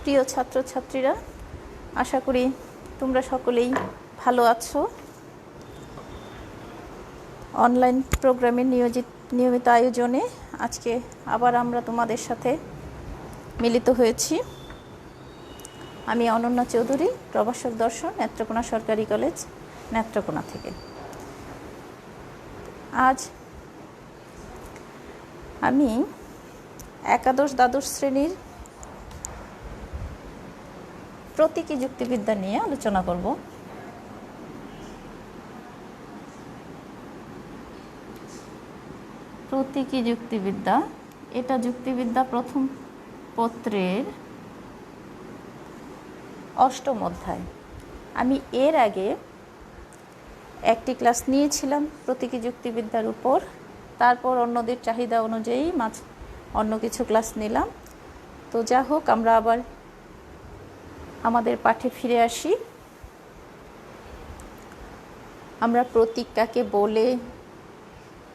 প্রিয় ছাত্রছাত্রীরা, আশা করি তোমরা সকলেই ভালো আছো। অনলাইন প্রোগ্রামের নিয়মিত আয়োজনে আজকে আবার আমরা তোমাদের সাথে মিলিত হয়েছি। আমি অনন্যা চৌধুরী, প্রভাষক দর্শন, নেত্রকোনা সরকারি কলেজ, নেত্রকোনা থেকে। আজ আমি একাদশ দ্বাদশ শ্রেণীর প্রতীকী যুক্তিবিদ্যা নিয়ে আলোচনা করব। প্রতীকী যুক্তিবিদ্যা, এটা যুক্তিবিদ্যা প্রথম পত্রের 8ম অধ্যায়। আমি এর আগে একটি ক্লাস নিয়েছিলাম প্রতীকী যুক্তিবিদ্যার উপর, তারপর অন্যদের চাহিদা অনুযায়ী অন্য কিছু ক্লাস নিলাম। তো যা হোক, আমরা আবার আমাদের পাঠে ফিরে আসি। আমরা প্রতীক কাকে বলে,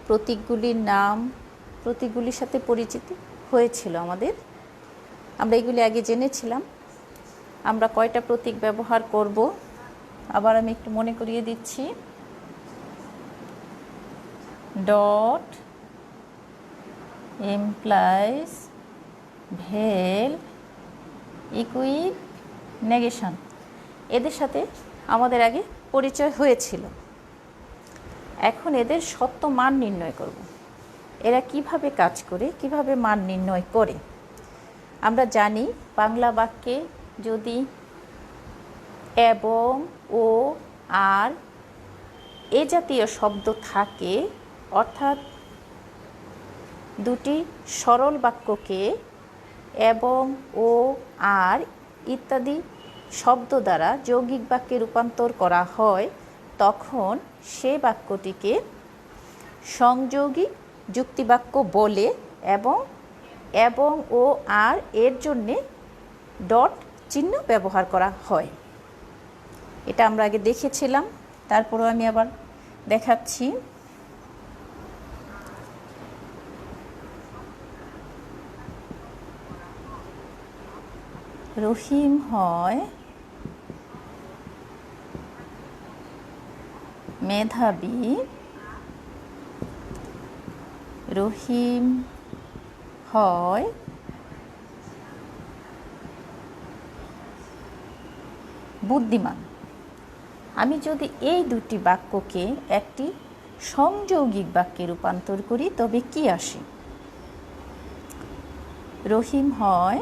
প্রতীকগুলির নাম, প্রতীকগুলির সাথে পরিচিতি হয়েছিল আমাদের। আমরা এগুলি আগে জেনেছিলাম। আমরা কয়টা প্রতীক ব্যবহার করব আবার আমি একটু মনে করিয়ে দিচ্ছি। ডট, এমপ্লাইজ, ভেল, ইকুইভ, নেগেশন, এদের সাথে আমাদের আগে পরিচয় হয়েছিল। এখন এদের সত্য মান নির্ণয় করব। এরা কিভাবে কাজ করে, কিভাবে মান নির্ণয় করে। আমরা জানি বাংলা বাক্যে যদি এবং, ও, আর এ জাতীয় শব্দ থাকে, অর্থাৎ দুটি সরল বাক্যকে এবং, ও, আর ইত্যাদি শব্দ দ্বারা যৌগিক বাক্যে রূপান্তর করা হয়, তখন সে বাক্যটিকে সংযোগী যুক্তিবাক্য বলে এবং, ও, আর এর জন্যে ডট চিহ্ন ব্যবহার করা হয়। এটা আমরা আগে দেখেছিলাম, তারপরও আমি আবার দেখাচ্ছি। রহিম হয় মেধাবী, রহিম হয় বুদ্ধিমান। আমি যদি এই দুটি বাক্যকে একটি সংযৌগিক বাক্যে রূপান্তর করি, তবে কি আসে? রহিম হয়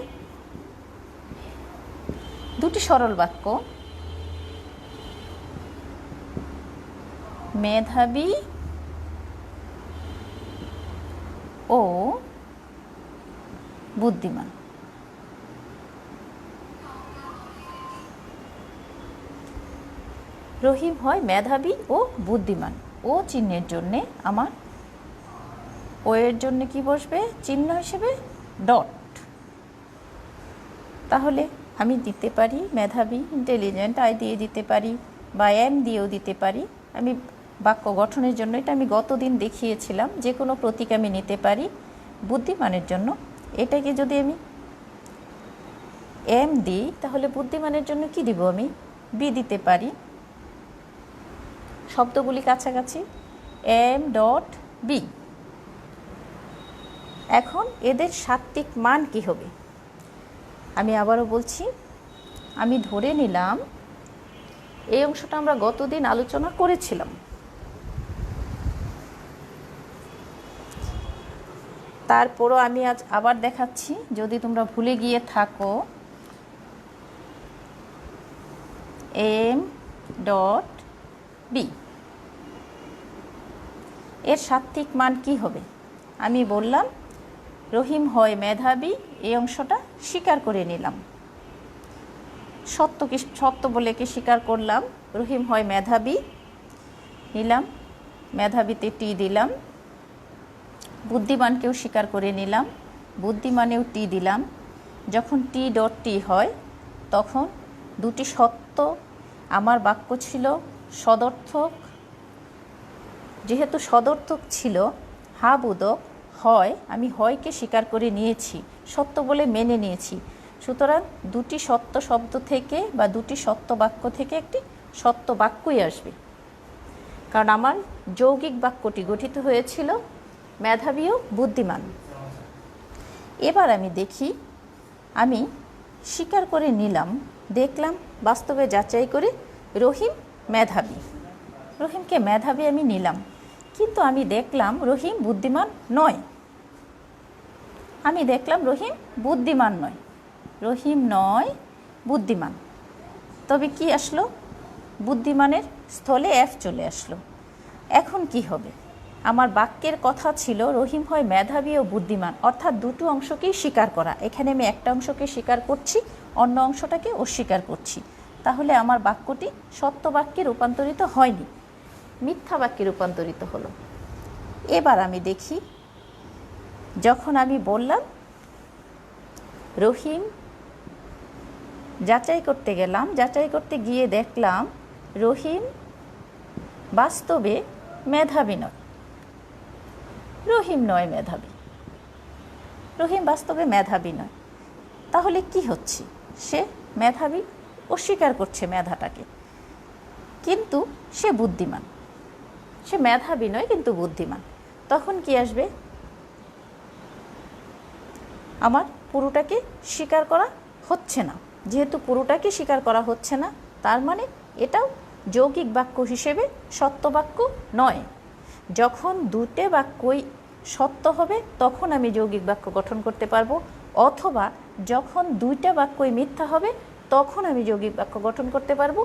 দুটি সরল বাক্য, মেধাবী ও বুদ্ধিমান। রহিম হয় মেধাবী ও বুদ্ধিমান। ও চিহ্নের জন্যে আমার ও এর জন্য কি বসবে চিহ্ন হিসেবে? ডট। তাহলে আমি দিতে পারি মেধাবী, ইন্টেলিজেন্ট, আই দিয়ে দিতে পারি, বা এম দিয়েও দিতে পারি। আমি বাক্য গঠনের জন্য, এটা আমি গতদিন দেখিয়েছিলাম, যে কোনো প্রতীক আমি নিতে পারি। বুদ্ধিমানের জন্য এটাকে যদি আমি এম দিই, তাহলে বুদ্ধিমানের জন্য কি দিব? আমি বি দিতে পারি। শব্দগুলি কাছাকাছি, এম ডট বি। এখন এদের সাত্ত্বিক মান কি হবে? আমি আবারও বলছি, আমি ধরে নিলাম এই অংশটা আমরা গতদিন আলোচনা করেছিলাম। তারপরও আমি আজ আবার দেখাচ্ছি, যদি তোমরা ভুলে গিয়ে থাকো। এম ডট বি, এর সাত্ত্বিক মান কি হবে? আমি বললাম রহিম হয় মেধাবী, এই অংশটা স্বীকার করে নিলাম। সত্য বলে কি স্বীকার করলাম। রহিম হয় মেধাবী নিলাম, মেধাবীতে টি দিলাম। বুদ্ধিমানকেও স্বীকার করে নিলাম, বুদ্ধিমানেও টি দিলাম। যখন টি ডট টি হয়, তখন দুটি সত্য, আমার বাক্য ছিল সদর্থক। যেহেতু সদর্থক ছিল, হা বোধক হয়, আমি হয়কে স্বীকার করে নিয়েছি, সত্য বলে মেনে নিয়েছি। সুতরাং দুটি সত্য শব্দ থেকে বা দুটি সত্য বাক্য থেকে একটি সত্য বাক্যই আসবে, কারণ আমার যৌগিক বাক্যটি গঠিত হয়েছিল মেধাবী ও বুদ্ধিমান। এবার আমি দেখি, আমি স্বীকার করে নিলাম, দেখলাম বাস্তবে যাচাই করে রহিম মেধাবী, রহিমকে মেধাবী আমি নিলাম, কিন্তু আমি দেখলাম রহিম বুদ্ধিমান নয়। আমি দেখলাম রহিম বুদ্ধিমান নয়, রহিম নয় বুদ্ধিমান। তবে কি আসলো? বুদ্ধিমানের স্থলে এফ চলে আসলো। এখন কি হবে? আমার বাক্যের কথা ছিল রহিম হয় মেধাবী ও বুদ্ধিমান, অর্থাৎ দুটো অংশকেই স্বীকার করা। এখানে আমি একটা অংশকে স্বীকার করছি, অন্য অংশটাকে অস্বীকার করছি। তাহলে আমার বাক্যটি সত্য বাক্যে রূপান্তরিত হয়নি, মিথ্যা বাক্যে রূপান্তরিত হলো। এবার আমি দেখি, যখন আমি বললাম রহিম, যাচাই করতে গেলাম, যাচাই করতে গিয়ে দেখলাম রহিম বাস্তবে মেধাবী নয়, রহিম নয় মেধাবী, রহিম বাস্তবে মেধাবী নয়। তাহলে কি হচ্ছে? সে মেধাবী অস্বীকার করছে মেধাটাকে, কিন্তু সে বুদ্ধিমান। সে মেধাবী নয় কিন্তু বুদ্ধিমান। তখন কি আসবে? আমার পুরোটাকে স্বীকার করা হচ্ছে না। যেহেতু পুরোটাকে স্বীকার করা হচ্ছে না, তার মানে এটাও যৌগিক বাক্য হিসেবে সত্য বাক্য নয়। যখন দুটো বাক্যই সত্য হবে তখন আমি যৌগিক বাক্য গঠন করতে পারবো, অথবা যখন দুইটা বাক্যই মিথ্যা হবে তখন আমি যৌগিক বাক্য গঠন করতে পারবো।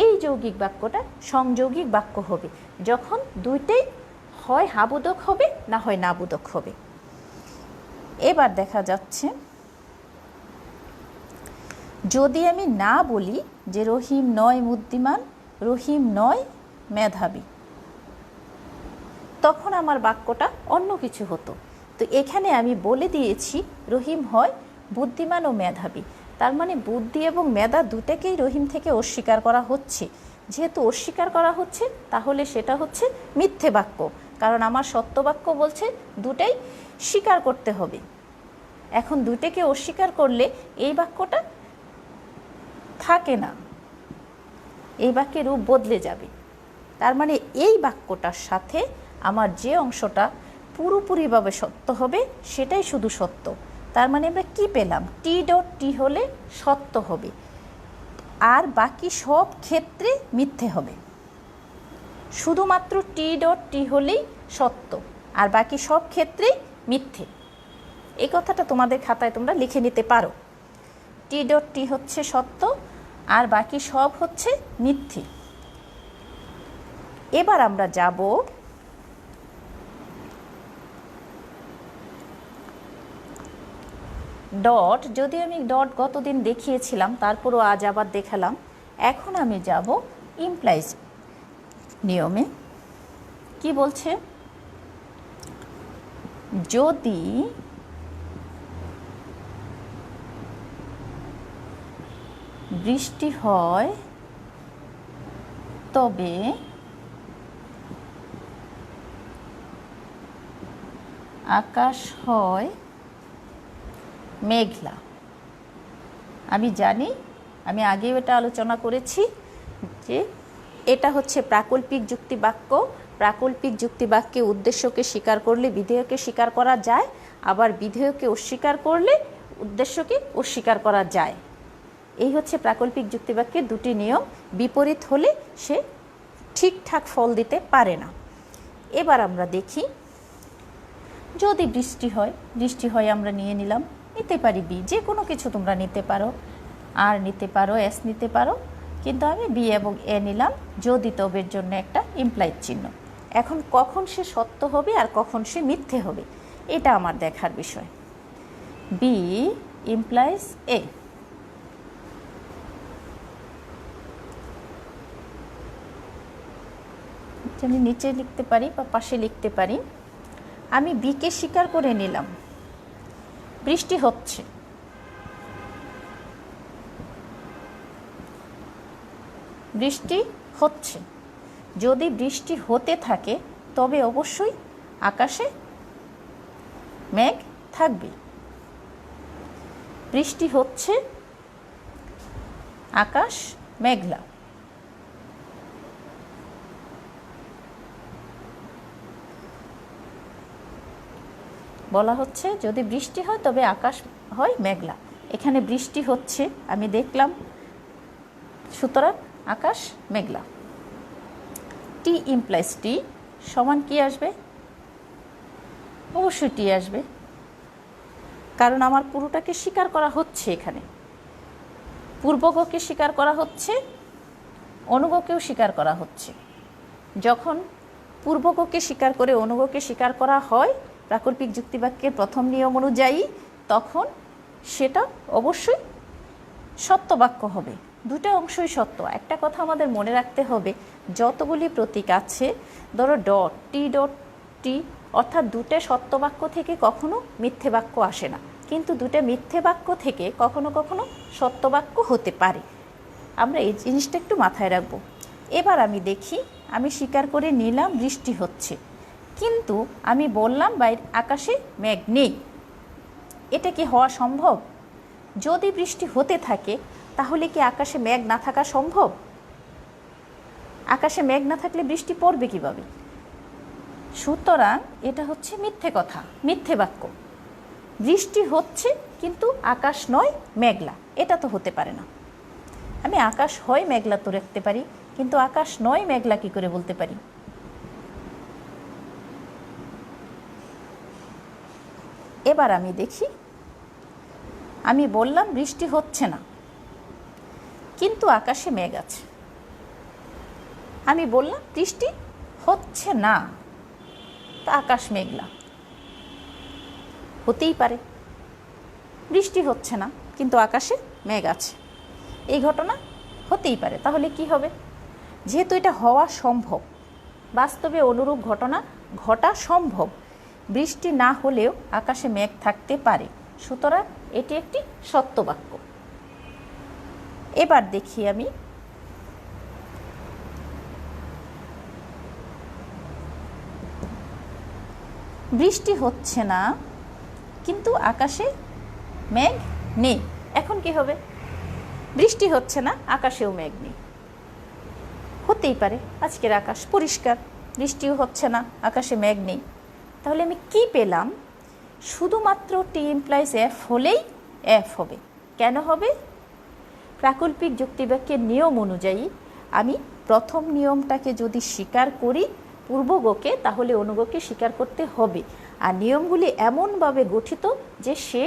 এই যৌগিক বাক্যটা সংযৌগিক বাক্য হবে যখন দুইটাই হয় হাবোধক হবে, না হয় নাবোধক হবে। এবার দেখা যাচ্ছে, যদি আমি না বলি যে রহিম নয় বুদ্ধিমান, রহিম নয় মেধাবী, তখন আমার বাক্যটা অন্য কিছু হতো। তো এখানে আমি বলে দিয়েছি রহিম হয় বুদ্ধিমান ও মেধাবী, তার মানে বুদ্ধি এবং মেধা দুটাকেই রহিম থেকে অস্বীকার করা হচ্ছে। যেহেতু অস্বীকার করা হচ্ছে, তাহলে সেটা হচ্ছে মিথ্যে বাক্য, কারণ আমার সত্য বাক্য বলছে দুটাই স্বীকার করতে হবে। এখন দুটাকে অস্বীকার করলে এই বাক্যটা থাকে না, এই বাক্যের রূপ বদলে যাবে। তার মানে এই বাক্যটার সাথে আমার যে অংশটা পুরোপুরিভাবে সত্য হবে সেটাই শুধু সত্য। তার মানে আমরা কি পেলাম? টি ডট টি হলে সত্য হবে, আর বাকি সব ক্ষেত্রে মিথ্যে হবে। শুধুমাত্র টি ডট টি হলেই সত্য, আর বাকি সব ক্ষেত্রেই মিথ্যে। এই কথাটা তোমাদের খাতায় তোমরা লিখে নিতে পারো। টি ডট টি হচ্ছে সত্য, আর বাকি সব হচ্ছে মিথ্যে। এবার আমরা যাব ডট। যদি আমি ডট গতদিন দেখিয়েছিলাম, তারপরও আজ আবার দেখালাম। এখন আমি যাব ইমপ্লাইজ নিয়মে। কি বলছে? যদি বৃষ্টি হয় তবে আকাশ হয় মেঘলা। আমি জানি, আমি আগেও এটা আলোচনা করেছি যে এটা হচ্ছে প্রাকল্পিক যুক্তি বাক্য। প্রাকল্পিক যুক্তি বাক্যে উদ্দেশ্যকে স্বীকার করলে বিধেয়কে স্বীকার করা যায়, আবার বিধেয়কে অস্বীকার করলে উদ্দেশ্যকে অস্বীকার করা যায়। এই হচ্ছে প্রাকল্পিক যুক্তিবাক্যের দুটি নিয়ম। বিপরীত হলে সে ঠিকঠাক ফল দিতে পারে না। এবার আমরা দেখি, যদি বৃষ্টি হয়, বৃষ্টি হয় আমরা নিয়ে নিলাম, নিতে পারি বি, যে কোনো কিছু তোমরা নিতে পারো, আর নিতে পারো, এস নিতে পারো, কিন্তু আমি বি এবং এ নিলাম যদি তবের জন্য একটা ইমপ্লাইড চিহ্ন। এখন কখন সে সত্য হবে আর কখন সে মিথ্যে হবে এটা আমার দেখার বিষয়। B implies A. আমি নিচে লিখতে পারি বা পাশে লিখতে পারি। আমি বিকে স্বীকার করে নিলাম, বৃষ্টি হচ্ছে। বৃষ্টি হচ্ছে। যদি বৃষ্টি হতে থাকে তবে অবশ্যই আকাশে মেঘ থাকবে। বৃষ্টি হচ্ছে, আকাশ মেঘলা। বলা হচ্ছে যদি বৃষ্টি হয় তবে আকাশ হয় মেঘলা। এখানে বৃষ্টি হচ্ছে, আমি দেখলাম, সুতরাং আকাশ মেঘলা। টি ইমপ্লাইজ টি সমান কি আসবে? অবশ্যই টি আসবে, কারণ আমার পুরোটাকে স্বীকার করা হচ্ছে। এখানে পূর্বগকে স্বীকার করা হচ্ছে, অনুগকেও স্বীকার করা হচ্ছে। যখন পূর্বগকে স্বীকার করে অনুগকে স্বীকার করা হয় প্রাকল্পিক যুক্তিবাক্যের প্রথম নিয়ম অনুযায়ী, তখন সেটা অবশ্যই সত্য বাক্য হবে। দুটো অংশই সত্য। একটা কথা আমাদের মনে রাখতে হবে, যতগুলি প্রতীক আছে, ধরো ডট টি, অর্থাৎ দুটো সত্য বাক্য থেকে কখনো মিথ্যে বাক্য আসে না, কিন্তু দুটো মিথ্যে বাক্য থেকে কখনো কখনো সত্য বাক্য হতে পারে। আমরা এই জিনিসটা একটু মাথায় রাখব। এবার আমি দেখি, আমি স্বীকার করে নিলাম বৃষ্টি হচ্ছে, কিন্তু আমি বললাম বাইরে আকাশে মেঘ নেই। এটা কি হওয়া সম্ভব? যদি বৃষ্টি হতে থাকে তাহলে কি আকাশে মেঘ না থাকা সম্ভব? আকাশে মেঘ না থাকলে বৃষ্টি পড়বে কীভাবে? সুতরাং এটা হচ্ছে মিথ্যে কথা, মিথ্যে বাক্য। বৃষ্টি হচ্ছে কিন্তু আকাশ নয় মেঘলা, এটা তো হতে পারে না। আমি আকাশ হয় মেঘলা তো রাখতে পারি, কিন্তু আকাশ নয় মেঘলা কি করে বলতে পারি? এবার আমি দেখি, আমি বললাম বৃষ্টি হচ্ছে না, কিন্তু আকাশে মেঘ আছে। আমি বললাম বৃষ্টি হচ্ছে না, তা আকাশ মেঘলা। হতেই পারে বৃষ্টি হচ্ছে না কিন্তু আকাশে মেঘ আছে, এই ঘটনা হতেই পারে। তাহলে কি হবে? যেহেতু এটা হওয়া সম্ভব, বাস্তবে অনুরূপ ঘটনা ঘটা সম্ভব, বৃষ্টি না হলেও আকাশে মেঘ থাকতে পারে, সুতরাং এটি একটি সত্য বাক্য। এবার দেখি আমি, বৃষ্টি হচ্ছে না কিন্তু আকাশে মেঘ নেই। এখন কি হবে? বৃষ্টি হচ্ছে না, আকাশেও মেঘ নেই। হতেই পারে আজকের আকাশ পরিষ্কার, বৃষ্টিও হচ্ছে না, আকাশে মেঘ নেই। তাহলে আমি কি পেলাম? শুধুমাত্র টি ইমপ্লাইজ এফ হলেই এফ হবে। কেন হবে? প্রাকল্পিক যুক্তিবাক্যের নিয়ম অনুযায়ী আমি প্রথম নিয়মটাকে যদি স্বীকার করি পূর্বগকে, তাহলে অনুগকে স্বীকার করতে হবে। আর নিয়মগুলি এমনভাবে গঠিত যে সে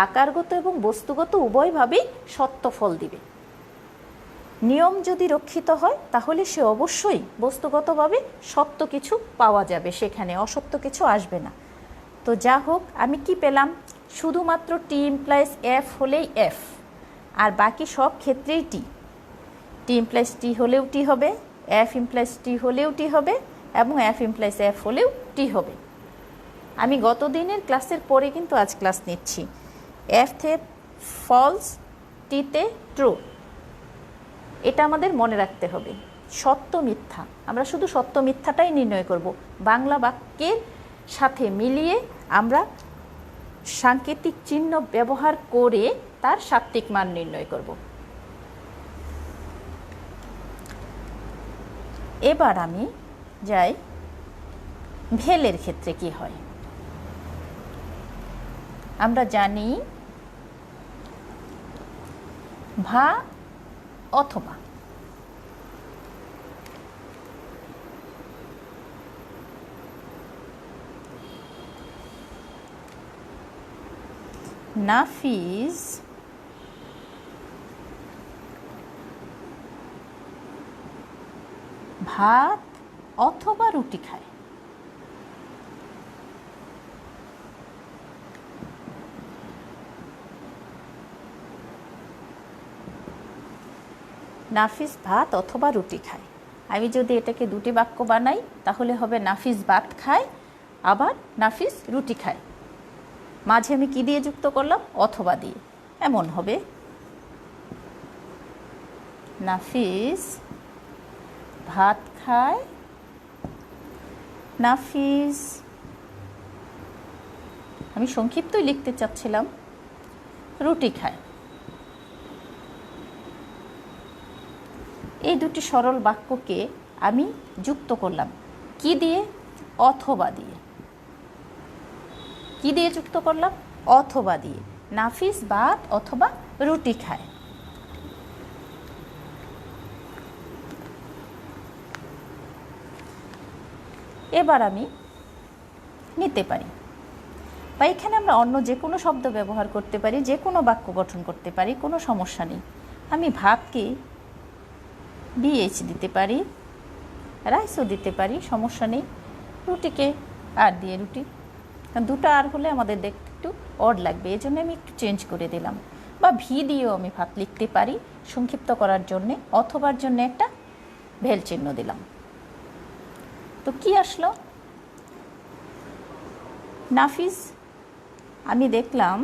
আকারগত এবং বস্তুগত উভয়ভাবেই সত্য ফল দিবে। নিয়ম যদি রক্ষিত হয় তাহলে সে অবশ্যই বস্তুগতভাবে সত্য কিছু পাওয়া যাবে, সেখানে অসত্য কিছু আসবে না। তো যা হোক, আমি কি পেলাম? শুধুমাত্র টি ইমপ্লাইজ এফ হলেই এফ, আর বাকি সব ক্ষেত্রেই টি। টি ইমপ্লাইজ টি হলেও টি হবে, এফ ইমপ্লাইজ টি হলেও টি হবে, এবং এফ ইমপ্লাইজ এফ হলেও টি হবে। আমি গত দিনের ক্লাসের পরে কিন্তু আজ ক্লাস নিচ্ছি। এফতে ফলস, টিতে ট্রু, এটা আমাদের মনে রাখতে হবে। সত্য মিথ্যা, আমরা শুধু সত্য মিথ্যাটাই নির্ণয় করব। বাংলা বাক্যের সাথে মিলিয়ে আমরা সাংকেতিক চিহ্ন ব্যবহার করে তার সাত্ত্বিক মান নির্ণয় করব। এবার আমি যাই ভেলের ক্ষেত্রে কি হয়। আমরা জানি ভা অথবা, নাফিজ ভাত অথবা রুটি খায়। নাফিস ভাত অথবা রুটি খায়। আমি যদি এটাকে দুটি বাক্য বানাই তাহলে হবে নাফিস ভাত খায়, আবার নাফিস রুটি খায়। মাঝে আমি কি দিয়ে যুক্ত করলাম? অথবা দিয়ে। এমন হবে নাফিস ভাত খায়, নাফিস, আমি সংক্ষিপ্তই লিখতে চাচ্ছিলাম, রুটি খায়। এই দুটি সরল বাক্যকে আমি যুক্ত করলাম কি দিয়ে? অথবা দিয়ে। কি দিয়ে যুক্ত করলাম? অথবা দিয়ে। নাফিস ভাত অথবা রুটি খায়। এবার আমি নিতে পারি, বা এখানে আমরা অন্য যে কোনো শব্দ ব্যবহার করতে পারি, যে কোনো বাক্য গঠন করতে পারি, কোনো সমস্যা নেই। আমি ভাতকে বিএইচ দিতে পারি, রাইসও দিতে পারি, সমস্যা নেই। রুটিকে আর দিয়ে রুটি, কারণ দুটো আর হলে আমাদের দেখতে একটু অড লাগবে, এই জন্য আমি একটু চেঞ্জ করে দিলাম। বা ভি দিয়েও আমি ভাত লিখতে পারি সংক্ষিপ্ত করার জন্যে, অথবার জন্য একটা ভেল চিহ্ন দিলাম। তো কি আসলো? নাফিস, আমি দেখলাম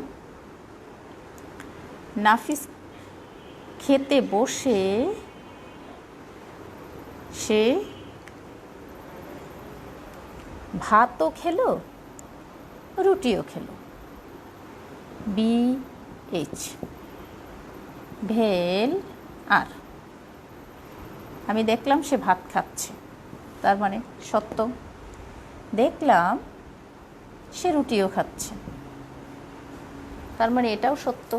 নাফিস খেতে বসে সে ভাতও খেলো রুটিও খেলো। BH ভেল আর। আমি দেখলাম সে ভাত খাচ্ছে, তার মানে সত্য। দেখলাম সে রুটিও খাচ্ছে, তার মানে এটাও সত্য।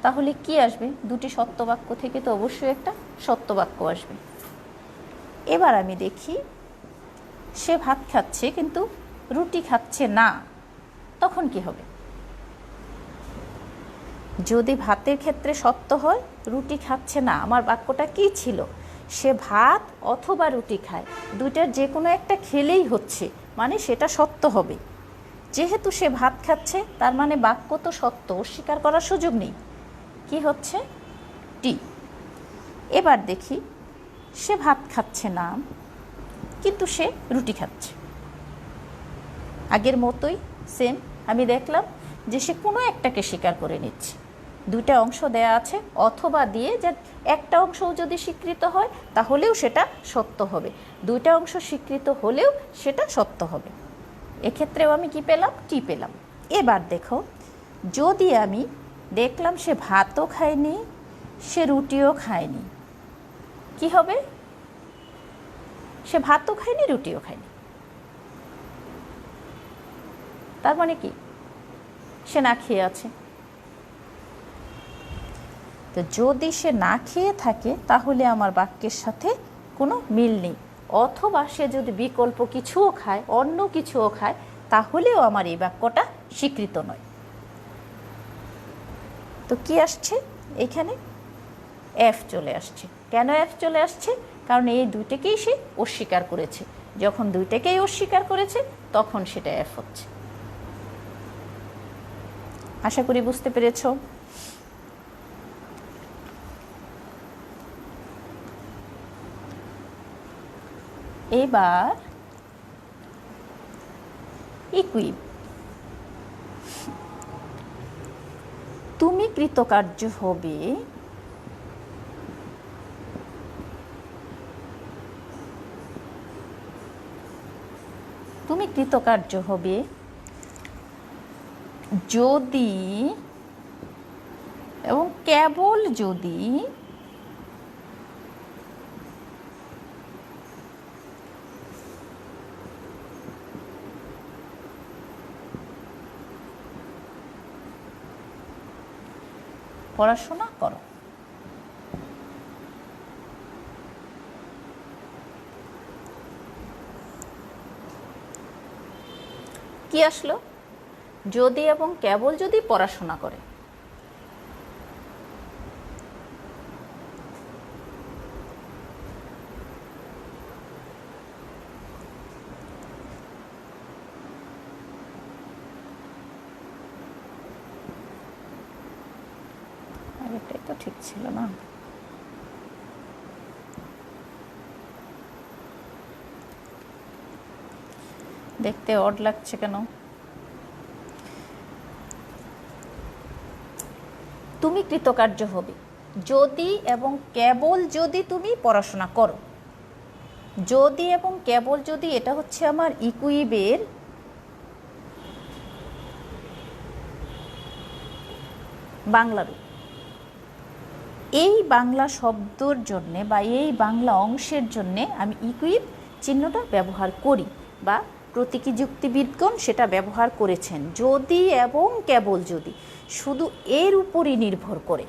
তাহলে কি আসবে? দুটি সত্য বাক্য থেকে তো অবশ্যই একটা সত্য বাক্য আসবে। এবার আমি দেখি সে ভাত খাচ্ছে কিন্তু রুটি খাচ্ছে না, তখন কি হবে? যদি ভাতের ক্ষেত্রে সত্য হয়, রুটি খাচ্ছে না, আমার বাক্যটা কি ছিল? সে ভাত অথবা রুটি খায়, দুইটার যে কোনো একটা খেলেই হচ্ছে, মানে সেটা সত্য হবে। যেহেতু সে ভাত খাচ্ছে, তার মানে বাক্য তো সত্য, অস্বীকার করার সুযোগ নেই। কি হচ্ছে? টি। এবার দেখি সে ভাত খাচ্ছে না কিন্তু সে রুটি খাচ্ছে। আগের মতোই সেম, আমি দেখলাম যে সে কোনো একটাকে স্বীকার করে নিচ্ছে। দুইটা অংশ দেয়া আছে, অথবা দিয়ে যে একটা অংশও যদি স্বীকৃত হয় তাহলেও সেটা সত্য হবে, দুইটা অংশ স্বীকৃত হলেও সেটা সত্য হবে। এক্ষেত্রেও আমি কি পেলাম? টি পেলাম। এবার দেখো, যদি আমি দেখলাম সে ভাতও খায়নি সে রুটিও খায়নি, কি হবে? সে ভাতও খায়নি রুটিও খায়নি, তার মানে কি? সে না খেয়ে আছে। তো যদি সে না খেয়ে থাকে তাহলে আমার বাক্যের সাথে কোনো মিল নেই। অথবা সে যদি বিকল্প কিছুও খায়, অন্য কিছুও খায়, তাহলেও আমার এই বাক্যটা স্বীকৃত নয়। তো কি আসছে এখানে? এফ চলে আসছে। কেন এফ চলে আসছে? কারণ এই দুইটাকেই সে অস্বীকার করেছে। যখন দুইটাকেই অস্বীকার করেছে তখন সেটা এফ হচ্ছে। আশা করি বুঝতে পেরেছ। এবার ইকুইভ। তুমি কৃতকার্য হবে যদি এবং কেবল যদি পড়াশোনা করো। কি আসলো? যদি এবং কেবল যদি পড়াশোনা করে। এটাই তো ঠিক ছিল না? দেখতে অড লাগছে কেন? তুমি কৃতকার্য হবে যদি এবং কেবল যদি তুমি পড়াশোনা করো। যদি এবং কেবল যদি, এটা হচ্ছে আমার ইকুইভের বাংলা রূপ। এই বাংলা শব্দর জন্যে বা এই বাংলা অংশের জন্যে আমি ইকুইভ চিহ্নটা ব্যবহার করি বা প্রতীকী যুক্তিবিদগণ সেটা ব্যবহার করেছেন। যদি এবং কেবল যদি শুধু এর উপরই নির্ভর করে,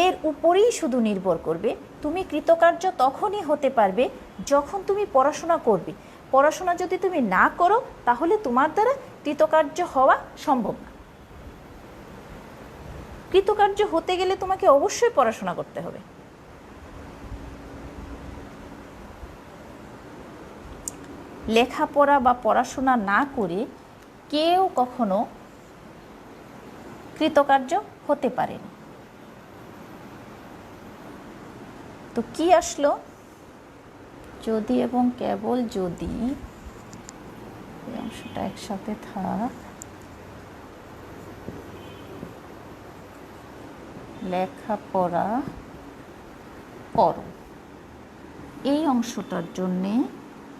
এর উপরেই শুধু নির্ভর করবে, তুমি কৃতকার্য তখনই হতে পারবে যখন তুমি পড়াশোনা করবে। পড়াশোনা যদি তুমি না করো তাহলে তোমার দ্বারা কৃতকার্য হওয়া সম্ভব না। কৃতকার্য হতে গেলে তোমাকে অবশ্যই পড়াশোনা করতে হবে। লেখাপড়া বা পড়াশোনা না করে কেউ কখনো কৃতকার্য হতে পারেনি। তো কি আসলো? যদি এবং কেবল যদি, এই অংশটা একসাথে থাক, লেখাপড়া করো, এই অংশটার জন্যে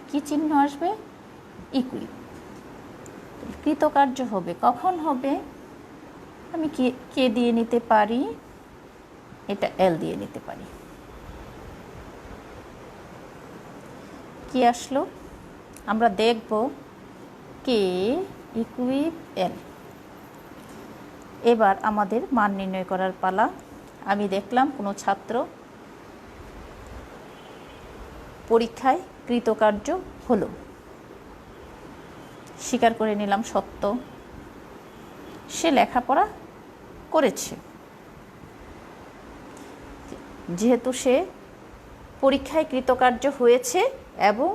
কি চিহ্ন আসবে? ইকুইভ। কৃতকার্য হবে কখন হবে? আমি কে দিয়ে নিতে পারি, এটা এল দিয়ে নিতে পারি। কি আসলো? আমরা দেখব কে ইকুইভ এল। এবার আমাদের মান নির্ণয় করার পালা। আমি দেখলাম কোনো ছাত্র পরীক্ষায় কৃতকার্য হলো, স্বীকার করে নিলাম সত্য, সে লেখাপড়া করেছে। যেহেতু সে পরীক্ষায় কৃতকার্য হয়েছে এবং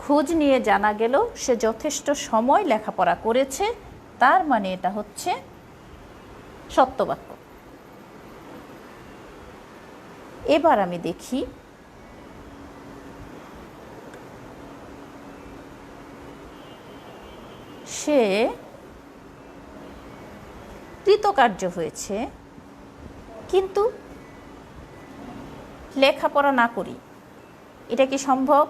খোঁজ নিয়ে জানা গেল সে যথেষ্ট সময় লেখাপড়া করেছে, তার মানে এটা হচ্ছে সত্যবাক্য। এবার আমি দেখি সে কৃতকার্য হয়েছে কিন্তু লেখাপড়া না করি, এটা কি সম্ভব?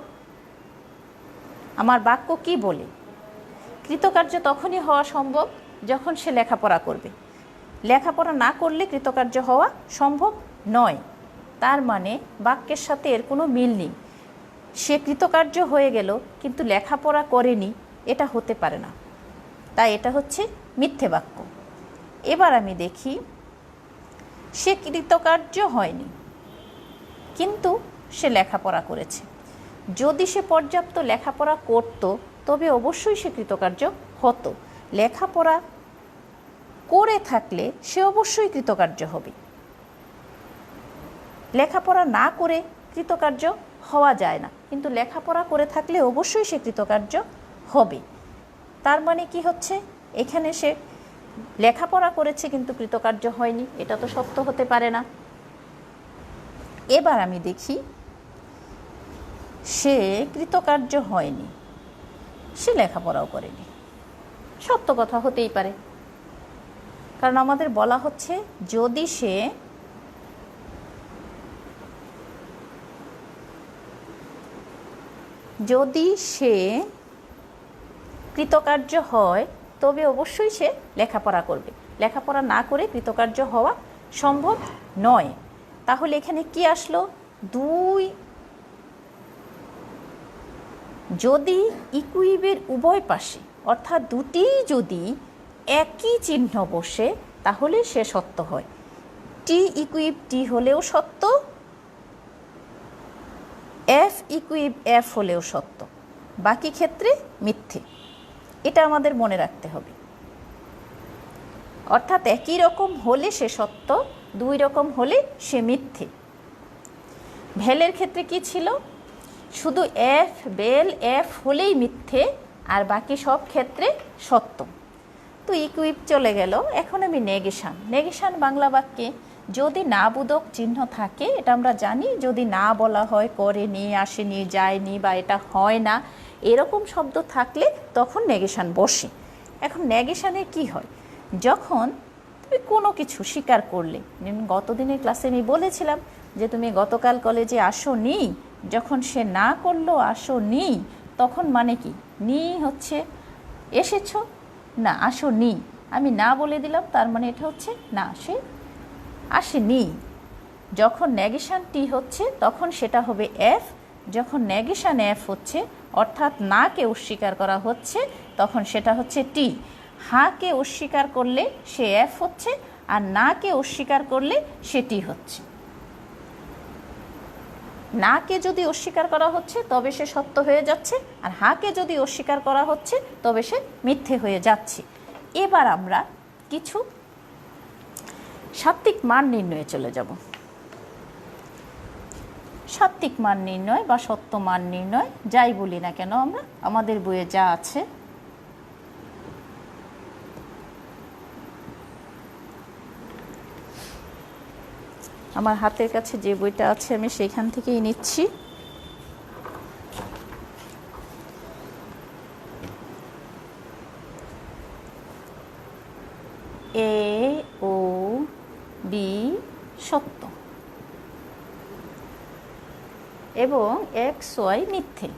আমার বাক্য কি বলে? কৃতকার্য তখনই হওয়া সম্ভব যখন সে লেখাপড়া করবে। লেখাপড়া না করলে কৃতকার্য হওয়া সম্ভব নয়। তার মানে বাক্যের সাথে এর কোনো মিল নেই। সে কৃতকার্য হয়ে গেল কিন্তু লেখাপড়া করেনি, এটা হতে পারে না। তাই এটা হচ্ছে মিথ্যে বাক্য। এবার আমি দেখি সে কৃতকার্য হয়নি কিন্তু সে লেখাপড়া করেছে। যদি সে পর্যাপ্ত লেখাপড়া করত তবে অবশ্যই সে কৃতকার্য হতো। লেখাপড়া করে থাকলে সে অবশ্যই কৃতকার্য হবে। লেখাপড়া না করে কৃতকার্য হওয়া যায় না, কিন্তু লেখাপড়া করে থাকলে অবশ্যই সে কৃতকার্য হবে। তার মানে কি হচ্ছে? এখানে সে লেখাপড়া করেছে কিন্তু কৃতকার্য হয়নি, এটা তো সত্য হতে পারে না। এবার আমি দেখি সে কৃতকার্য হয়নি, সে লেখাপড়াও করেনি। সত্য কথা হতেই পারে, কারণ আমাদের বলা হচ্ছে যদি সে কৃতকার্য হয় তবে অবশ্যই সে লেখাপড়া করবে। লেখাপড়া না করে কৃতকার্য হওয়া সম্ভব নয়। তাহলে এখানে কি আসলো? দুই। যদি ইকুইভের উভয় পাশে অর্থাৎ দুটি যদি একই চিহ্ন বসে তাহলে সে সত্য হয়। টি ইকুইভ টি হলেও সত্য, এফ ইকুইভ এফ হলেও সত্য, বাকি ক্ষেত্রে মিথ্যে। এটা আমাদের মনে রাখতে হবে। অর্থাৎ একই রকম হলে সে সত্য, দুই রকম হলে সে মিথ্যে। ভেলের ক্ষেত্রে কি ছিল? শুধু এফ বেল এফ হলেই মিথ্যে আর বাকি সব ক্ষেত্রে সত্য। তো ইকুইভ চলে গেল। এখন আমি নেগেশন বাংলা বাক্যে যদি না বোধক চিহ্ন থাকে, এটা আমরা জানি, যদি না বলা হয় করেনি, আসেনি, যায়নি বা এটা হয় না, এরকম শব্দ থাকলে তখন নেগেশন বসে। এখন নেগেশনে কি হয়? যখন তুমি কোনো কিছু স্বীকার করলে, গতদিনের ক্লাসে আমি বলেছিলাম যে তুমি গতকাল কলেজে আসোনি, যখন সে না করলো আসোনি, তখন মানে কি? নি হচ্ছে এসেছো, না আসোনি, আমি না বলে দিলাম, তার মানে এটা হচ্ছে না, সে আসেনি। যখন নেগেশন টি হচ্ছে তখন সেটা হবে এফ। যখন নেগেশন এফ হচ্ছে অর্থাৎ নাকে অস্বীকার করা হচ্ছে তখন সেটা হচ্ছে টি। হাকে অস্বীকার করলে সে এফ হচ্ছে, আর নাকে অস্বীকার করলে সে টি হচ্ছে। নাকে যদি অস্বীকার করা হচ্ছে তবে সে সত্য হয়ে যাচ্ছে, আর হাকে যদি অস্বীকার করা হচ্ছে তবে সে মিথ্যে হয়ে যাচ্ছে। এবার আমরা কিছু সাত্ত্বিক মান নির্ণয়ে চলে যাব। সাত্ত্বিক মান নির্ণয় বা সত্য মান নির্ণয় যাই বলি না কেন আমরা, আমাদের বইয়ে যা আছে আমার হাতের কাছে যে বইটা আছে আমি সেইখান থেকেই নিচ্ছি। এ ও বি সত্য এবং এক্স ওয়াই মিথ্যে।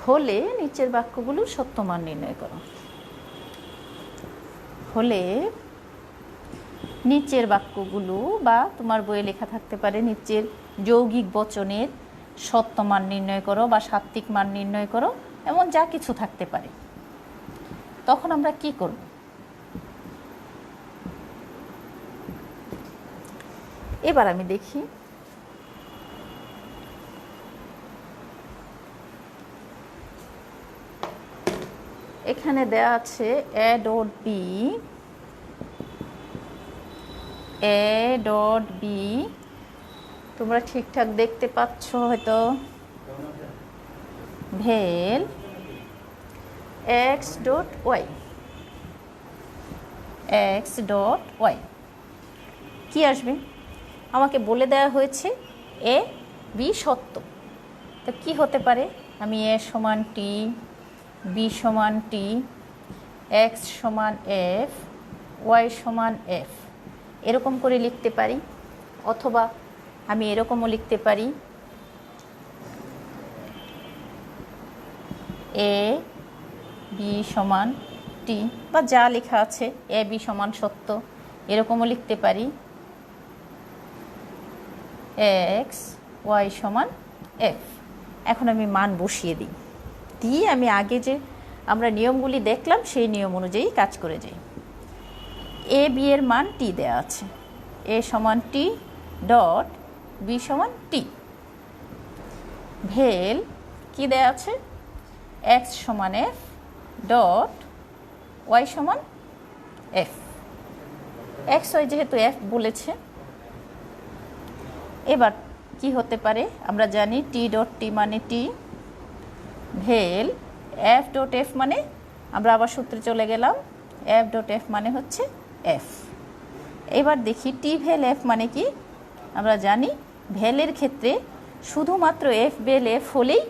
হলে নিচের বাক্যগুলোর সত্য মান নির্ণয় করো। হলে নিচের বাক্যগুলো বা তোমার বইয়ে লেখা থাকতে পারে নিচের যৌগিক বচনের সত্য মান নির্ণয় করো বা সাত্ত্বিক মান নির্ণয় করো, এমন যা কিছু থাকতে পারে। তখন আমরা কি করব? এবার আমি দেখি এখানে দেয়া আছে a dot b, a dot b তোমরা ঠিকঠাক দেখতে পাচ্ছ হয়তো, ভেল x dot y, x dot y কী আসবে? আমাকে বলে দেওয়া হয়েছে এ বি সত্য, তো কি হতে পারে? আমি এ সমান টি, বি সমান টি, এক্স সমান এফ, ওয়াই সমান এফ এরকম করে লিখতে পারি, অথবা আমি এরকমও লিখতে পারি এ বি সমান টি, বা যা লেখা আছে এ বি সমান সত্য এরকমও লিখতে পারি এক্স ওয়াই সমান এফ। এখন আমি মান বসিয়ে দিই, দিয়ে আমি আগে যে আমরা নিয়মগুলি দেখলাম সেই নিয়ম অনুযায়ী কাজ করে যাই। এ বি এর মান টি দেওয়া আছে, এ সমান টি ডট বি সমান টি। ভেল কি দেওয়া আছে? এক্স সমান এফ ডট ওয়াই সমান এফ। এক্স ওয়াই যেহেতু এফ বলেছে, এবার কি হতে পারে আমরা জানি টি ডট টি মানে টি, ভেল এফ ডট এফ মানে আমরা আবার সূত্রে চলে গেলাম, এফ ডট এফ মানে হচ্ছে এফ। এবার দেখি টি ভেল এফ মানে কি? আমরা জানি ভেলের ক্ষেত্রে শুধুমাত্র এফ ভেল এফ হলেই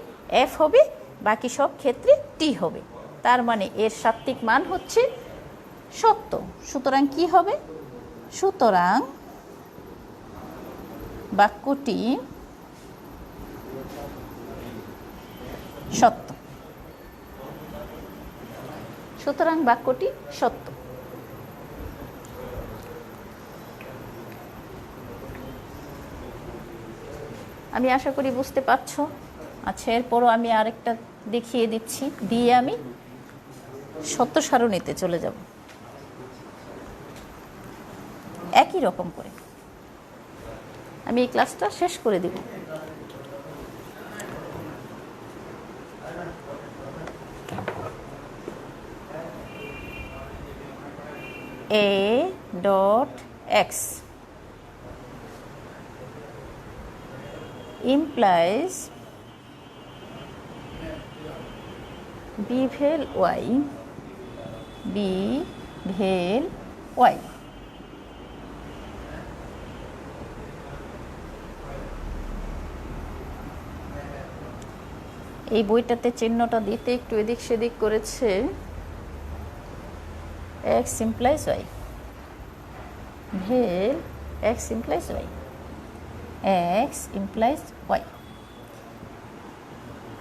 এফ হবে, বাকি সব ক্ষেত্রে টি হবে, তার মানে এর সাত্ত্বিক মান হচ্ছে সত্য। সুতরাং কি হবে? সুতরাং বাক্যটি সত্য। সুতরাং বাক্যটি সত্য। আমি আশা করি বুঝতে পারছো। আচ্ছা, এরপরও আমি আরেকটা দেখিয়ে দিচ্ছি, দিয়ে আমি সত্য সারণীতে চলে যাব একই রকম করে। আমি এই ক্লাসটা শেষ করে দিব। A dot X implies b vel y, b vel y। এই বইটাতে চিহ্নটা দিতে একটু এদিক সেদিক করেছে, x implies y, ভেল x implies y, x implies y.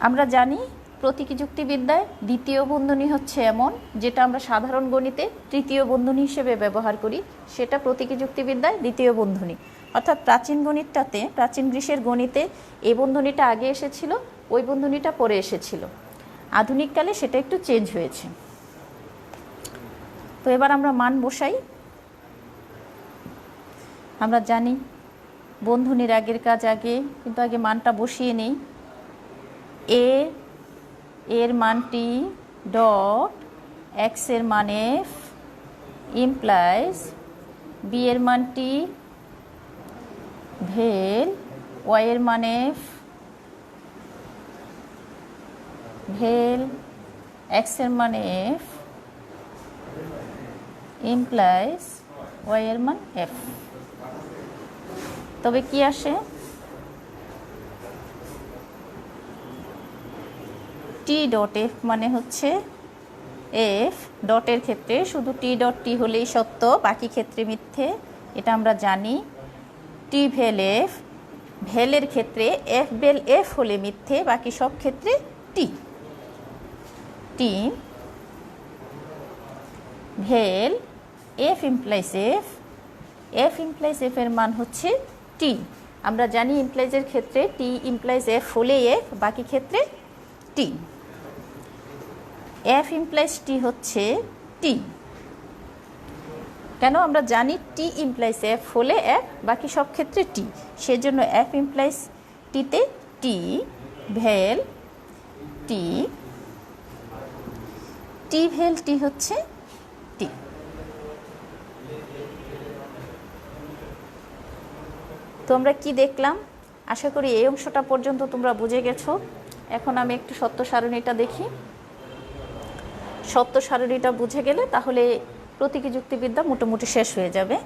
আমরা জানি প্রতীকী যুক্তিবিদ্যায় দ্বিতীয় বন্ধনী হচ্ছে এমন যেটা আমরা সাধারণ গণিতে তৃতীয় বন্ধনী হিসেবে ব্যবহার করি, সেটা প্রতীকী যুক্তিবিদ্যায় দ্বিতীয় বন্ধনী। অর্থাৎ প্রাচীন গণিতটাতে, প্রাচীন গ্রীসের গণিতে এই বন্ধনীটা আগে এসেছিল, ওই বন্ধনীটা পরে এসেছিল। আধুনিককালে সেটা একটু চেঞ্জ হয়েছে। তো এবার আমরা মান বসাই। আমরা জানি বন্ধনীর আগের কাজ আগে, কিন্তু আগে মানটা বসিয়ে নেই। এর মান টি ডট এক্স এর মান এফ ইমপ্লাইজ বি এর মান টি ভেল ওয়াই এর মান এফ ভেল এক্স এর মান এফ ইমপ্লাইজ ওয়াই এর মান এফ। তবে কি আসে? টি ডট এফ মানে হচ্ছে এফ ডটের ক্ষেত্রে শুধু টি ডট টি হলেই সত্য, বাকি ক্ষেত্রে মিথ্যে, এটা আমরা জানি। টি ভেল এফ, ভেলের ক্ষেত্রে এফ বেল এফ হলে মিথ্যে, বাকি সব ক্ষেত্রে টি। টি ভেল F implies F, F implies F এর মান হচ্ছে টি। আমরা জানি ইমপ্লাইজের ক্ষেত্রে টি ইমপ্লাইজ এফ হলে এফ, বাকি ক্ষেত্রে টি। এফ ইমপ্লাইজ টি হচ্ছে টি। কেন? আমরা জানি টি ইমপ্লাইজ এফ হলে এফ, বাকি সব ক্ষেত্রে টি, সেজন্য এফ ইমপ্লাইজ টিতে টি ভেল টি, টি ভেল টি হচ্ছে টি। তো আমরা কি দেখলাম? আশা করি এই অংশটা পর্যন্ত তোমরা বুঝে গেছো। এখন আমি একটু সত্য সারণীটা দেখি। সত্য সারণীটা বুঝে গেলে তাহলে প্রতীকী যুক্তিবিদ্যা মোটামুটি শেষ হয়ে যাবে।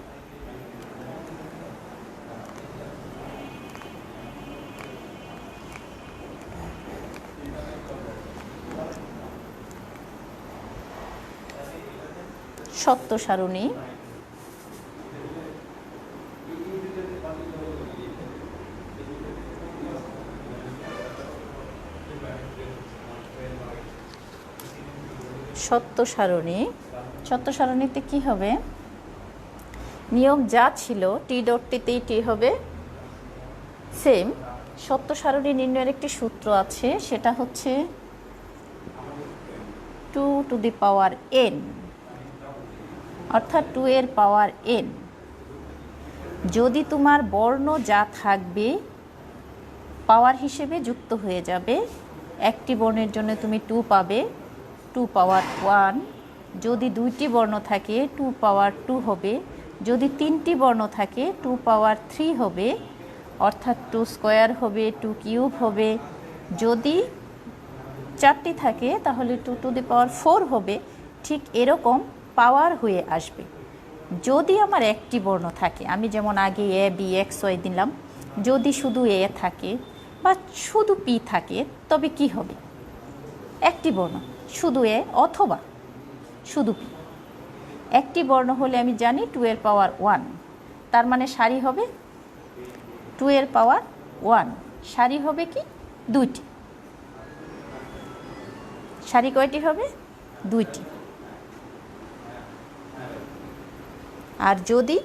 সত্য সারণী, সত্য সারণী, সত্য সারণীতে কি হবে? নিয়ম যা ছিল টি ডট টিতেই টি হবে, সেম। সত্য সারণী নির্ণয়ের একটি সূত্র আছে, সেটা হচ্ছে 2 টু দি পাওয়ার n, অর্থাৎ 2 এর পাওয়ার n। যদি তোমার বর্ণ যা থাকবে পাওয়ার হিসেবে যুক্ত হয়ে যাবে। একটি বর্ণের জন্য তুমি 2 পাবে, 2 পাওয়ার 1। যদি 2টি বর্ণ থাকে 2 পাওয়ার 2 হবে। যদি 3টি বর্ণ থাকে 2 পাওয়ার 3 হবে, অর্থাৎ 2 স্কোয়ার হবে, 2 কিউব হবে। যদি 4টি থাকে তাহলে 2 টু দি পাওয়ার 4 হবে। ঠিক এরকম পাওয়ার হয়ে আসবে। যদি আমার একটি বর্ণ থাকে, আমি যেমন আগে এ বি এক্স ওয়াই দিলাম, যদি শুধু এ থাকে বা শুধু পি থাকে, তবে কি হবে? একটি বর্ণ শুধু এ অথবা শুধু পি। একটি বর্ণ হলে আমি জানি 2 এর পাওয়ার 1, তার মানে সারি হবে 2 এর পাওয়ার 1। সারি হবে কি? 2টি। সারি কয়টি হবে? 2টি। আর যদি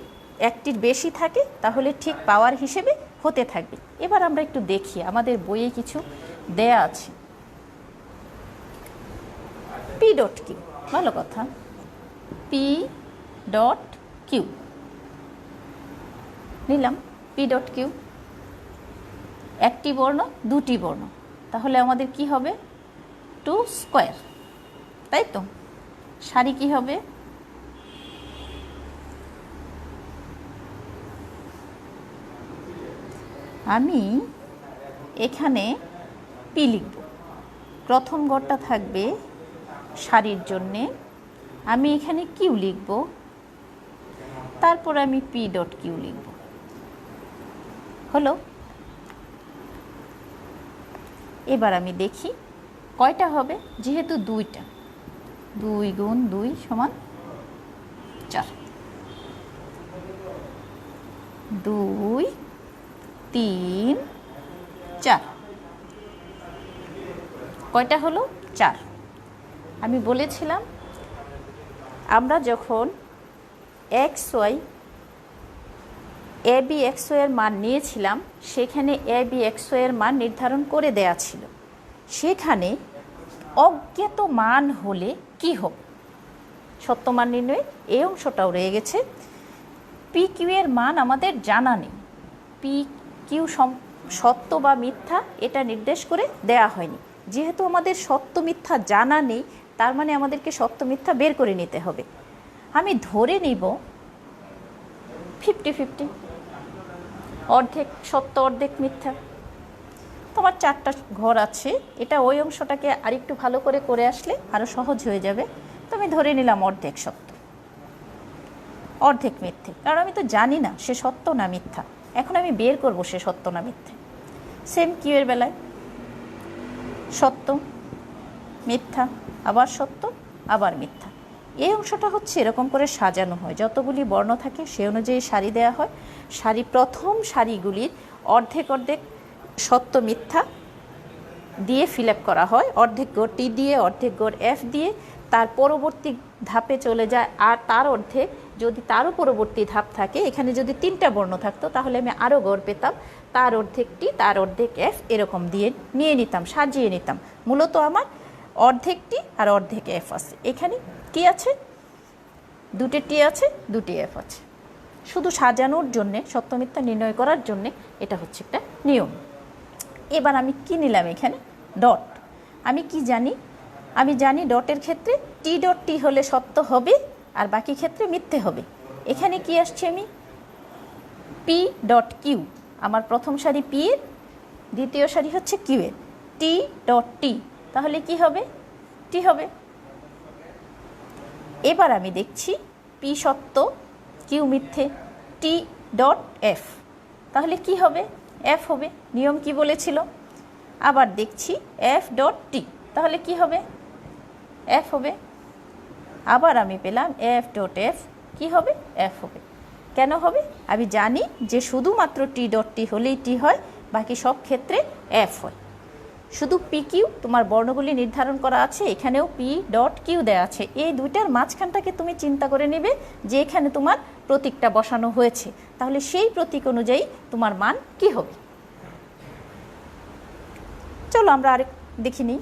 একটির বেশি থাকে তাহলে ঠিক পাওয়ার হিসেবে হতে থাকবে। এবার আমরা একটু দেখি, আমাদের বইয়ে কিছু দেয়া আছে। পি ডট কিউ, ভালো কথা। পি ডট কিউ নিলাম। পি ডট কিউ একটি বর্ণ, 2টি বর্ণ, তাহলে আমাদের কি হবে? 2 স্কোয়ার, তাই তো? সারি কি হবে? আমি এখানে পি লিখব। প্রথম ঘরটা থাকবে সারির জন্যে, আমি এখানে কিউ লিখব, তারপর আমি পি ডট কিউ লিখব। হলো। এবার আমি দেখি কয়টা হবে। যেহেতু 2টা, 2 গুণ 2 সমান 4। 2 3 4। কয়টা হলো? 4। আমি বলেছিলাম আমরা যখন x Y A B x ওয়ের মান নিয়েছিলাম, সেখানে এ বি এক্স ওয়ের মান নির্ধারণ করে দেয়া ছিল। সেখানে অজ্ঞাত মান হলে কি হবে? সত্য মান নির্ণয়ে এই অংশটাও রয়ে গেছে। পি কিউ এর মান আমাদের জানা নেই, পি কিউ সত্য বা মিথ্যা এটা নির্দেশ করে দেয়া হয়নি। যেহেতু আমাদের সত্য মিথ্যা জানা নেই, তার মানে আমাদেরকে সত্য মিথ্যা বের করে নিতে হবে। আমি ধরে নিব 50-50, অর্ধেক সত্য অর্ধেক মিথ্যা। তোমার 4টা ঘর আছে, এটা ওই অংশটাকে আরেকটু ভালো করে করে আসলে আরও সহজ হয়ে যাবে। তো আমি ধরে নিলাম অর্ধেক সত্য অর্ধেক মিথ্যে, কারণ আমি তো জানি না সে সত্য না মিথ্যা। এখন আমি বের করব সে সত্য না মিথ্যে। সেম কিউ এর বেলায় সত্য মিথ্যা, আবার সত্য আবার মিথ্যা। এই অংশটা হচ্ছে এরকম করে সাজানো হয়, যতগুলি বর্ণ থাকে সে অনুযায়ী সারি দেয়া হয়। প্রথম সারিগুলির অর্ধেক অর্ধেক সত্য মিথ্যা দিয়ে ফিল আপ করা হয়, অর্ধেক গড় টি দিয়ে, অর্ধেক গড় এফ দিয়ে। তার পরবর্তী ধাপে চলে যায়, আর তার অর্ধেক যদি তারও পরবর্তী ধাপ থাকে, এখানে যদি 3টা বর্ণ থাকতো তাহলে আমি আরও গড় পেতাম, তার অর্ধেক টি, তার অর্ধেক এফ, এরকম দিয়ে নিয়ে নিতাম, সাজিয়ে নিতাম। মূলত আমার অর্ধেক টি আর অর্ধেক এফ আছে। এখানে কি আছে? 2টি টি আছে, 2টি এফ আছে। শুধু সাজানোর জন্যে, সত্য মিথ্যা নির্ণয় করার জন্যে এটা হচ্ছে একটা নিয়ম। এবার আমি কি নিলাম? এখানে ডট। আমি কি জানি? আমি জানি ডটের ক্ষেত্রে টি ডট টি হলে সত্য হবে, আর বাকি ক্ষেত্রে মিথ্যে হবে। এখানে কি আসছে? আমি পি ডট কিউ, আমার প্রথম সারি পি এর, দ্বিতীয় সারি হচ্ছে কিউ এর। টি ডট টি, তাহলে কি হবে? টি হবে। এবার আমি দেখছি পি সত্য কিউ মিথ্যে, টি ডট এফ, তাহলে কি হবে? এফ হবে। নিয়ম কি বলেছিল? আবার দেখছি এফ ডট টি, তাহলে কি হবে? এফ হবে। আবার আমি পেলাম এফ ডট এফ, কী হবে? এফ হবে। কেন হবে? আমি জানি যে শুধুমাত্র টি ডট টি হলেই টি হয়, বাকি সব ক্ষেত্রে এফ হয়। শুধু পি কিউ তোমার বর্ণগুলি নির্ধারণ করা আছে, এখানেও পি ডট কিউ দেওয়া আছে। এই দুইটার মাঝখানটাকে তুমি চিন্তা করে নেবে যে এখানে তোমার প্রতীকটা বসানো হয়েছে, তাহলে সেই প্রতীক অনুযায়ী তোমার মান কি হবে। চলো আমরা আরেক দেখে নিই।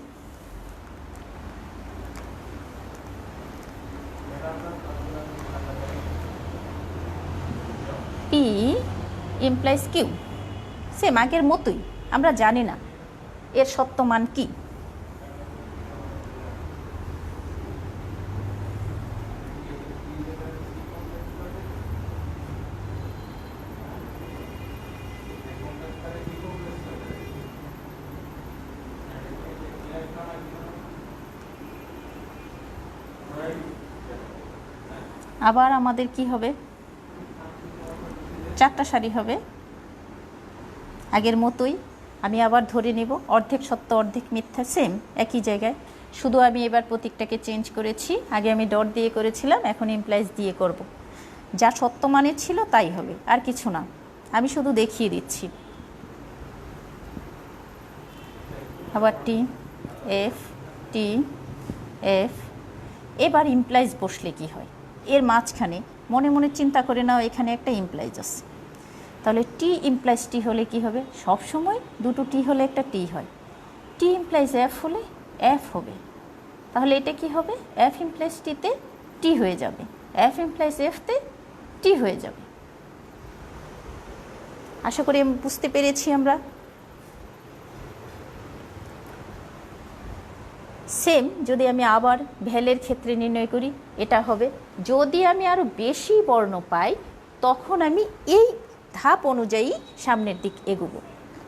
পি ইমপ্লাইজ কিউ, সেম আগের মতোই, আমরা জানি না এর সত্য মান কি। আবার আমাদের কি হবে? 4টা সারি হবে আগের মতোই। আমি আবার ধরে নেব অর্ধেক সত্য অর্ধেক মিথ্যা, সেম একই জায়গায়, শুধু আমি এবার প্রতীকটাকে চেঞ্জ করেছি। আগে আমি ডট দিয়ে করেছিলাম, এখন ইমপ্লাইজ দিয়ে করব। যা সত্য মানের ছিল তাই হবে, আর কিছু না, আমি শুধু দেখিয়ে দিচ্ছি। আবার টি এফ টি এফ। এবার ইমপ্লাইজ বসলে কি হয়? এর মাঝখানে মনে মনে চিন্তা করে নাও, এখানে একটা ইমপ্লাইজ আছে, তাহলে টি ইমপ্লাইজ টি হলে কি হবে? সব সময় দুটো টি হলে একটা টি হয়। টি ইমপ্লাইজ এফ হলে এফ হবে, তাহলে এটা কি হবে? এফ ইমপ্লাইজ টিতে টি হয়ে যাবে, এফ ইমপ্লাইজ এফতে টি হয়ে যাবে। আশা করি বুঝতে পেরেছি আমরা। সেম যদি আমি আবার ভ্যালের ক্ষেত্রে নির্ণয় করি, এটা হবে। যদি আমি আরও বেশি বর্ণ পাই, তখন আমি এই ধাপ অনুযায়ী সামনের দিক এগোবো।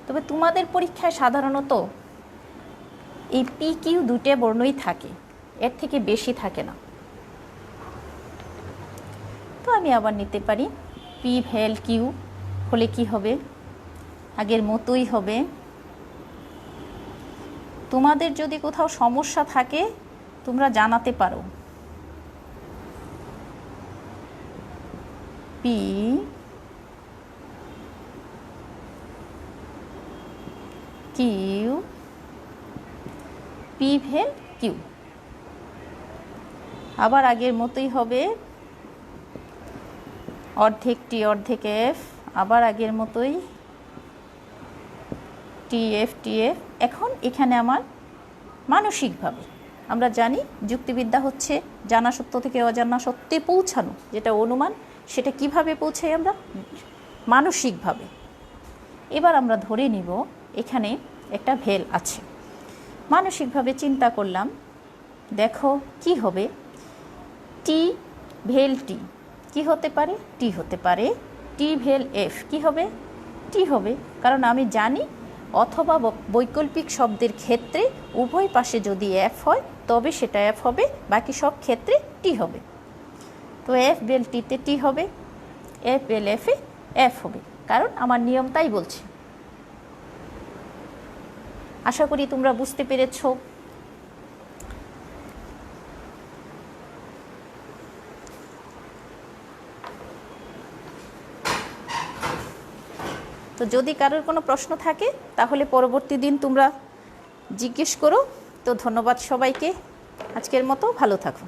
তবে তোমাদের পরীক্ষায় সাধারণত এই পি কিউ 2টে বর্ণই থাকে, এর থেকে বেশি থাকে না। তো আমি আবার নিতে পারি পি ভ্যাল কিউ হলে কি হবে? আগের মতোই হবে। তোমাদের যদি কোথাও সমস্যা থাকে তোমরা জানাতে পারো। পি কিউ, পি ভেল কিউ। আবার আগের মতোই হবে, অর্ধেক টি অর্ধেক এফ, আবার আগের মতোই টি এফ টি এফ। এখন এখানে আমার মানসিকভাবে, আমরা জানি যুক্তিবিদ্যা হচ্ছে জানা সত্য থেকে অজানা সত্যে পৌঁছানো, যেটা অনুমান, সেটা কিভাবে পৌঁছাই আমরা? মানসিকভাবে। এবার আমরা ধরে নিব এখানে একটা ভেল আছে। মানসিকভাবে চিন্তা করলাম, দেখো কি হবে, টি ভেল টি কি হতে পারে? টি হতে পারে। টি ভেল এফ কি হবে? টি হবে, কারণ আমি জানি অথবা বৈকল্পিক শব্দের ক্ষেত্রে উভয় পাশে যদি এফ হয় তবে সেটা এফ হবে, বাকি সব ক্ষেত্রে টি হবে। তো এফ বেল টিতে টি হবে, এফ বেল এফে এফ হবে, কারণ আমার নিয়ম তাই বলছে। আশা করি তোমরা বুঝতে পেরেছ। তো যদি কারোর কোনো প্রশ্ন থাকে তাহলে পরবর্তী দিন তোমরা জিজ্ঞেস করো। তো ধন্যবাদ সবাইকে, আজকের মতো ভালো থাকো।